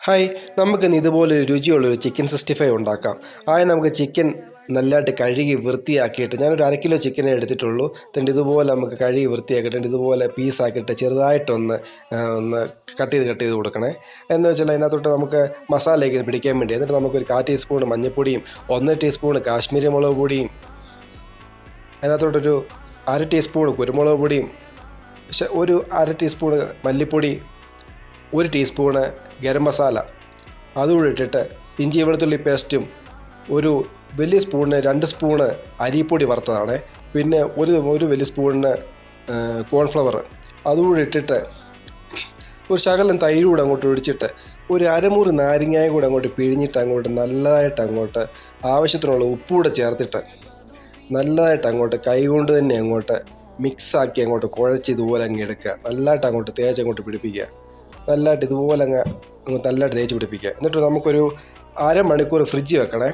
Hi, നമുക്കിന്ന് ഇതുപോലൊരു രുചിയുള്ളൊരു chicken 65 ഉണ്ടാക്കാം. ആദ്യം നമുക്ക് ചിക്കൻ നല്ലതായിട്ട് കഴുകി വൃത്തിയാക്കിയിട്ട് ഞാനൊരു 1/2 കിലോ ചിക്കനെ എടുത്തിട്ടുള്ളൂ. എന്നിട്ട് ഇതുപോലെ നമുക്ക് കഴുകി വൃത്തിയാക്കിയിട്ട് ഇതുപോലെ പീസാക്കിയിട്ട് ചെറുതായിട്ടൊന്ന് ഒന്ന് കട്ട് ചെയ്ത് കൊടുക്കണേ. എന്ന് വെച്ചാൽ അതിനകത്തോട്ട് നമുക്ക് മസാലയൊക്കെ പിടിക്കാൻ വേണ്ടി. എന്നിട്ട് നമുക്കൊരു 1/4 ടീസ്പൂൺ മഞ്ഞൾപ്പൊടിയും 1 ടീസ്പൂൺ കാശ്മീരി മുളക് പൊടിയും അതിനകത്തോട്ടൊരു 1/2 ടീസ്പൂൺ കുരുമുളക് പൊടിയും ഒരു 1/2 ടീസ്പൂൺ മല്ലിപ്പൊടി 1 ടീസ്പൂണ് ഗരം മസാല അതുകൂടി ഇട്ടിട്ട് ഇഞ്ചി വെളുത്തുള്ളി പേസ്റ്റും ഒരു വലിയ സ്പൂണിന് 2 സ്പൂണ് അരിപ്പൊടി വറുത്തതാണ്, പിന്നെ ഒരു വലിയ സ്പൂണിന് കോൺഫ്ലവർ അതുകൂടി ഇട്ടിട്ട് ഒരു ശകലം തൈര് കൂടെ അങ്ങോട്ട് ഒഴിച്ചിട്ട് ഒരു അരമുറി നാരങ്ങയും കൂടെ അങ്ങോട്ട് പിഴിഞ്ഞിട്ട് അങ്ങോട്ട് നല്ലതായിട്ട് അങ്ങോട്ട് ആവശ്യത്തിനുള്ള ഉപ്പുകൂടെ ചേർത്തിട്ട് നല്ലതായിട്ട് അങ്ങോട്ട് കൈകൊണ്ട് തന്നെ അങ്ങോട്ട് മിക്സാക്കി അങ്ങോട്ട് കുഴച്ച് ഇതുപോലെ അങ്ങ് എടുക്കുക. നല്ലതായിട്ട് അങ്ങോട്ട് തേച്ച് അങ്ങോട്ട് പിടിപ്പിക്കുക. നല്ലതായിട്ട് ഇതുപോലെ നല്ലതായിട്ട് തേച്ച് പിടിപ്പിക്കുക. എന്നിട്ട് നമുക്കൊരു അരമണിക്കൂർ ഫ്രിഡ്ജ് വെക്കണേ.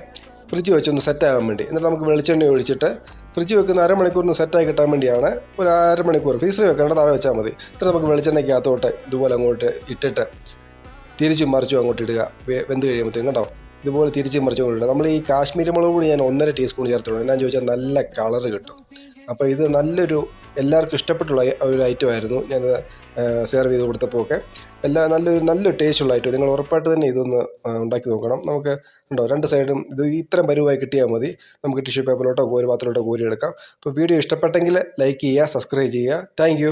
ഫ്രിഡ്ജ് വെച്ചൊന്ന് സെറ്റാകാൻ വേണ്ടി. എന്നിട്ട് നമുക്ക് വെളിച്ചെണ്ണ ഒഴിച്ചിട്ട് ഫ്രിഡ്ജ് വെക്കുന്ന അരമണിക്കൂറിന് സെറ്റായി കിട്ടാൻ വേണ്ടിയാണ് ഒരു അരമണിക്കൂർ ഫ്രീസറിൽ വെക്കേണ്ട, താഴെ വെച്ചാൽ മതി. എന്നിട്ട് നമുക്ക് വെളിച്ചെണ്ണയ്ക്കകത്തോട്ട് ഇതുപോലെ അങ്ങോട്ട് ഇട്ടിട്ട് തിരിച്ചും മറിച്ചും അങ്ങോട്ട് ഇടുക. വെന്ത് കഴിയുമ്പോഴത്തേക്കും കേട്ടോ, ഇതുപോലെ തിരിച്ചും മറിച്ചും കൊണ്ട് ഇടുക. നമ്മൾ ഈ കാശ്മീരി മുളക് പൊടി ഞാൻ 1.5 ടീസ്പൂൺ ചേർത്തുള്ളൂ. എന്നാന്ന് ചോദിച്ചാൽ നല്ല കളറ് കിട്ടും. അപ്പോൾ ഇത് നല്ലൊരു എല്ലാവർക്കും ഇഷ്ടപ്പെട്ടുള്ള ഒരു ഐറ്റമായിരുന്നു. ഞാനത് സെർവ് ചെയ്ത് കൊടുത്തപ്പോൾ ഒക്കെ നല്ലൊരു ടേസ്റ്റുള്ള ഐറ്റം. നിങ്ങൾ ഉറപ്പായിട്ട് തന്നെ ഇതൊന്ന് ഉണ്ടാക്കി നോക്കണം. നമുക്ക് ഉണ്ടോ 2 സൈഡും ഇത് ഇത്രയും പരുവായി കിട്ടിയാൽ മതി. നമുക്ക് ടിഷ്യൂ പേപ്പറിലോട്ടോ പാത്രത്തിലോട്ടോ കോരിയെടുക്കാം. അപ്പോൾ വീഡിയോ ഇഷ്ടപ്പെട്ടെങ്കിൽ ലൈക്ക് ചെയ്യുക, സബ്സ്ക്രൈബ് ചെയ്യുക. താങ്ക്